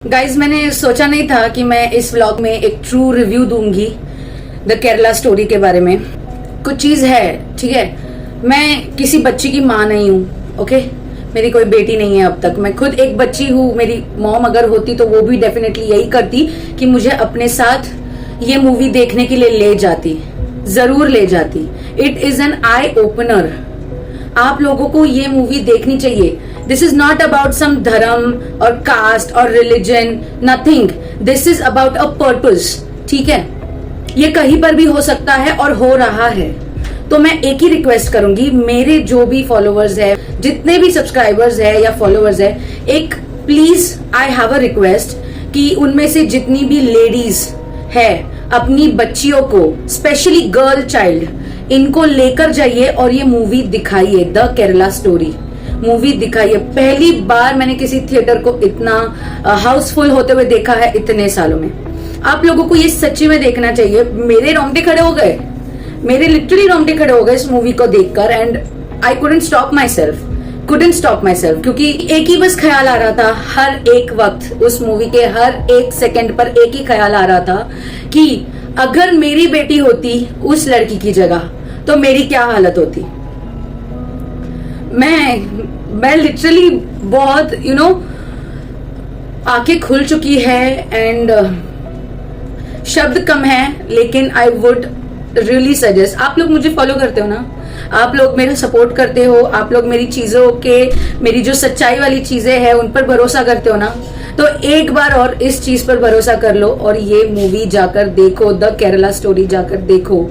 Guys मैंने सोचा नहीं था कि मैं इस व्लॉग में एक ट्रू रिव्यू दूंगी द केरला स्टोरी के बारे में। कुछ चीज है, ठीक है, मैं किसी बच्ची की माँ नहीं हूँ, ओके। मेरी कोई बेटी नहीं है अब तक, मैं खुद एक बच्ची हूँ। मेरी मॉम अगर होती तो वो भी डेफिनेटली यही करती कि मुझे अपने साथ ये मूवी देखने के लिए ले जाती, जरूर ले जाती। It is an eye opener. आप लोगों को ये मूवी देखनी चाहिए। This is not about some धर्म और कास्ट और religion, nothing. This is about a purpose, ठीक है। ये कहीं पर भी हो सकता है और हो रहा है। तो मैं एक ही रिक्वेस्ट करूंगी, मेरे जो भी फॉलोअर्स है, जितने भी सब्सक्राइबर्स है या फॉलोअर्स है, एक please I have a request कि उनमें से जितनी भी लेडीज है अपनी बच्चियों को, स्पेशली गर्ल चाइल्ड, इनको लेकर जाइए और ये मूवी दिखाइए। द केरला स्टोरी मूवी दिखाइए। पहली बार मैंने किसी थिएटर को इतना हाउसफुल होते हुए देखा है इतने सालों में। आप लोगों को ये सच्ची में देखना चाहिए। मेरे रोंगटे खड़े हो गए, मेरे लिटरली रोंगटे खड़े हो गए इस मूवी को देखकर। And I couldn't stop my self, क्योंकि एक ही बस ख्याल आ रहा था हर एक वक्त। उस मूवी के हर एक सेकंड पर एक ही ख्याल आ रहा था कि अगर मेरी बेटी होती उस लड़की की जगह तो मेरी क्या हालत होती। मैं लिटरली बहुत आंखें खुल चुकी है एंड शब्द कम है, लेकिन आई वुड रियली सजेस्ट। आप लोग मुझे फॉलो करते हो ना, आप लोग मेरा सपोर्ट करते हो, आप लोग मेरी चीजों के, मेरी जो सच्चाई वाली चीजें हैं उन पर भरोसा करते हो ना, तो एक बार और इस चीज पर भरोसा कर लो और ये मूवी जाकर देखो। द केरला स्टोरी जाकर देखो,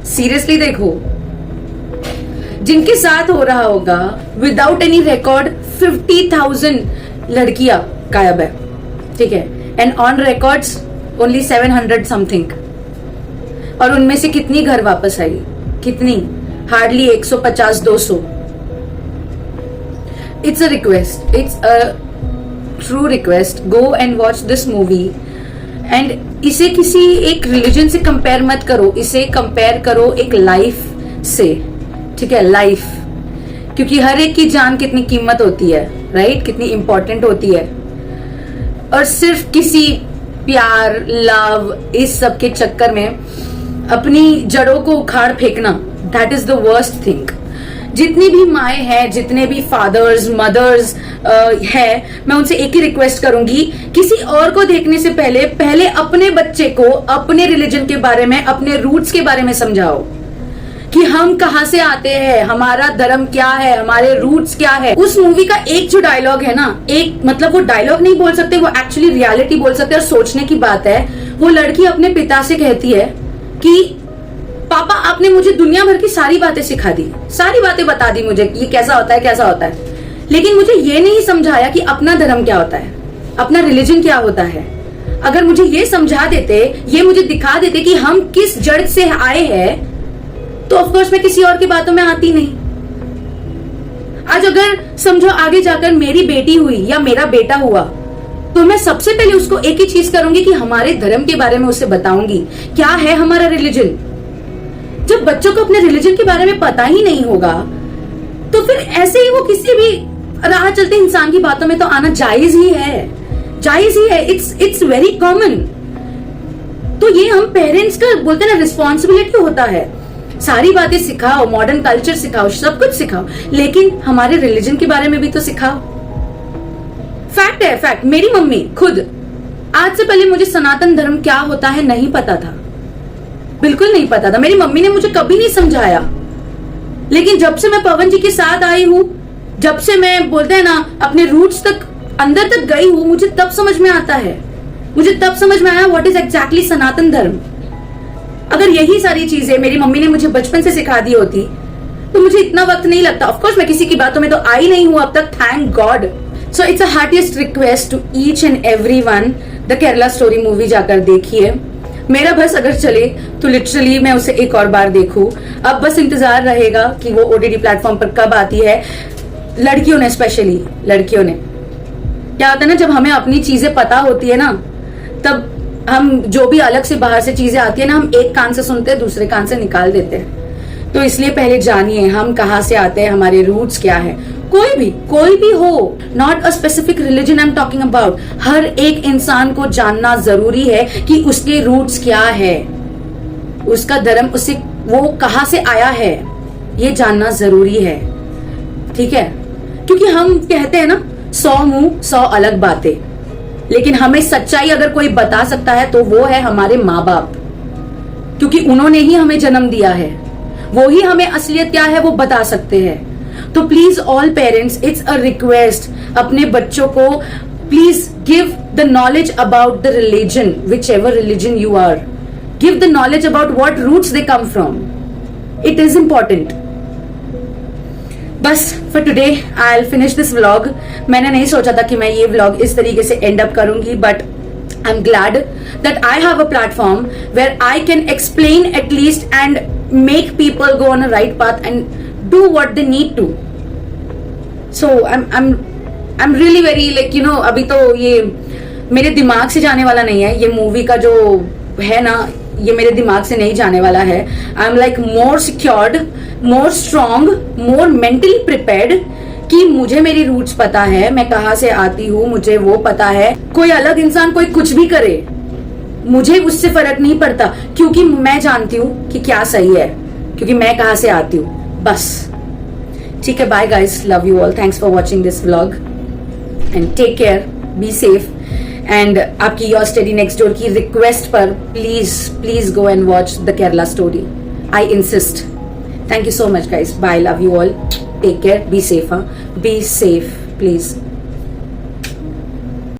सीरियसली देखो। जिनके साथ हो रहा होगा विदाउट एनी रिकॉर्ड 50,000 लड़कियां गायब है, ठीक है, and on records only 700 something. और उनमें से कितनी घर वापस आई, कितनी? Hardly 150-200। It's a request, it's a true request, go and watch this movie. And इसे किसी एक रिलीजन से कंपेयर मत करो, इसे कंपेयर करो एक लाइफ से, ठीक है, लाइफ। क्योंकि हर एक की जान कितनी कीमत होती है, राइट, कितनी इंपॉर्टेंट होती है। और सिर्फ किसी प्यार, लव, इस सब के चक्कर में अपनी जड़ों को उखाड़ फेंकना, that is the worst thing. जितनी भी माएँ हैं, जितने भी फादर्स, मदर्स है, मैं उनसे एक ही रिक्वेस्ट करूंगी, किसी और को देखने से पहले अपने बच्चे को अपने रिलीजन के बारे में, अपने रूट्स के बारे में समझाओ कि हम कहां से आते हैं, हमारा धर्म क्या है, हमारे रूट्स क्या है। उस मूवी का एक जो डायलॉग है ना, एक मतलब वो डायलॉग नहीं बोल सकते, वो एक्चुअली रियलिटी बोल सकते हैं और सोचने की बात है। वो लड़की अपने पिता से कहती है कि पापा आपने मुझे दुनिया भर की सारी बातें सिखा दी, सारी बातें बता दी मुझे, ये कैसा होता है, कैसा होता है, लेकिन मुझे ये नहीं समझाया कि अपना धर्म क्या होता है, अपना रिलीजन क्या होता है। अगर मुझे ये समझा देते, ये मुझे दिखा देते कि हम किस जड़ से आए हैं, तो ऑफकोर्स मैं किसी और की बातों में आती नहीं। आज अगर समझो आगे जाकर मेरी बेटी हुई या मेरा बेटा हुआ, तो मैं सबसे पहले उसको एक ही चीज करूंगी कि हमारे धर्म के बारे में उसे बताऊंगी, क्या है हमारा रिलीजन। जब बच्चों को अपने रिलीजन के बारे में पता ही नहीं होगा, तो फिर ऐसे ही वो किसी भी राह चलते इंसान की बातों में तो आना जायज ही है, जायज ही है। It's very common. तो ये हम पेरेंट्स का बोलते हैं ना, रिस्पॉन्सिबिलिटी होता है। सारी बातें सिखाओ, मॉडर्न कल्चर सिखाओ, सब कुछ सिखाओ, लेकिन हमारे रिलीजन के बारे में भी तो सिखाओ। फैक्ट है, फैक्ट। मेरी मम्मी खुद, आज से पहले मुझे सनातन धर्म क्या होता है नहीं पता था, बिल्कुल नहीं पता था। मेरी मम्मी ने मुझे कभी नहीं समझाया। लेकिन जब से मैं पवन जी के साथ आई हूँ, जब से मैं बोलते हैं ना अपने रूट्स तक, अंदर तक गई हूँ, मुझे तब समझ में आता है, मुझे तब समझ में आया व्हाट इज एग्जैक्टली सनातन धर्म। अगर यही सारी चीजें मेरी मम्मी ने मुझे बचपन से सिखा दी होती तो मुझे इतना वक्त नहीं लगता। ऑफकोर्स मैं किसी की बातों में तो आई नहीं हूं अब तक, thank God. So it's a heartiest request to each and everyone, the Kerala story movie जाकर देखिए। मेरा बस अगर चले तो लिटरली मैं उसे एक और बार देखूं। अब बस इंतजार रहेगा कि वो ओटीटी प्लेटफॉर्म पर कब आती है। लड़कियों ने, स्पेशली लड़कियों ने, क्या होता है ना, जब हमें अपनी चीजें पता होती है ना, तब हम जो भी अलग से बाहर से चीजें आती है ना, हम एक कान से सुनते हैं, दूसरे कान से निकाल देते हैं। तो इसलिए पहले जानिए हम कहाँ से आते हैं, हमारे रूट्स क्या है, कोई भी हो, not a specific religion I am talking about. हर एक इंसान को जानना जरूरी है कि उसके रूट्स क्या है, उसका धर्म, उससे वो कहां से आया है, ये जानना जरूरी है। ठीक है, क्योंकि हम कहते हैं ना 100 मुंह 100 अलग बातें, लेकिन हमें सच्चाई अगर कोई बता सकता है तो वो है हमारे माँ बाप, क्योंकि उन्होंने ही हमें जन्म दिया है, वो ही हमें असलियत क्या है वो बता सकते हैं। तो please all parents, it's a request, अपने बच्चों को please give the knowledge about the religion, whichever religion you are, give the knowledge about what roots they come from, it is important. बस for today I will finish this vlog. मैंने नहीं सोचा था कि मैं ये vlog इस तरीके से एंड अप करूंगी, but I'm glad that I have a platform where I can explain at least and make people go on a right path and do what they need to. So I'm really very like you know, अभी तो ये मेरे दिमाग से जाने वाला नहीं है, ये मूवी का जो है ना, ये मेरे दिमाग से नहीं जाने वाला है। I am like more secured, more strong, more mentally prepared कि मुझे मेरी रूट्स पता है, मैं कहां से आती हूँ, मुझे वो पता है। कोई अलग इंसान कोई कुछ भी करे, मुझे उससे फर्क नहीं पड़ता, क्योंकि मैं जानती हूँ कि क्या सही है, क्योंकि मैं कहां से आती हूँ। बस ठीक है, bye guys, love you all, thanks for watching this vlog and take care, be safe. And आपकी योर स्टडी नेक्स्ट डोर की रिक्वेस्ट पर please go and watch the Kerala story, I insist. Thank you so much guys, bye, love you all, take care, be safe, be safe please.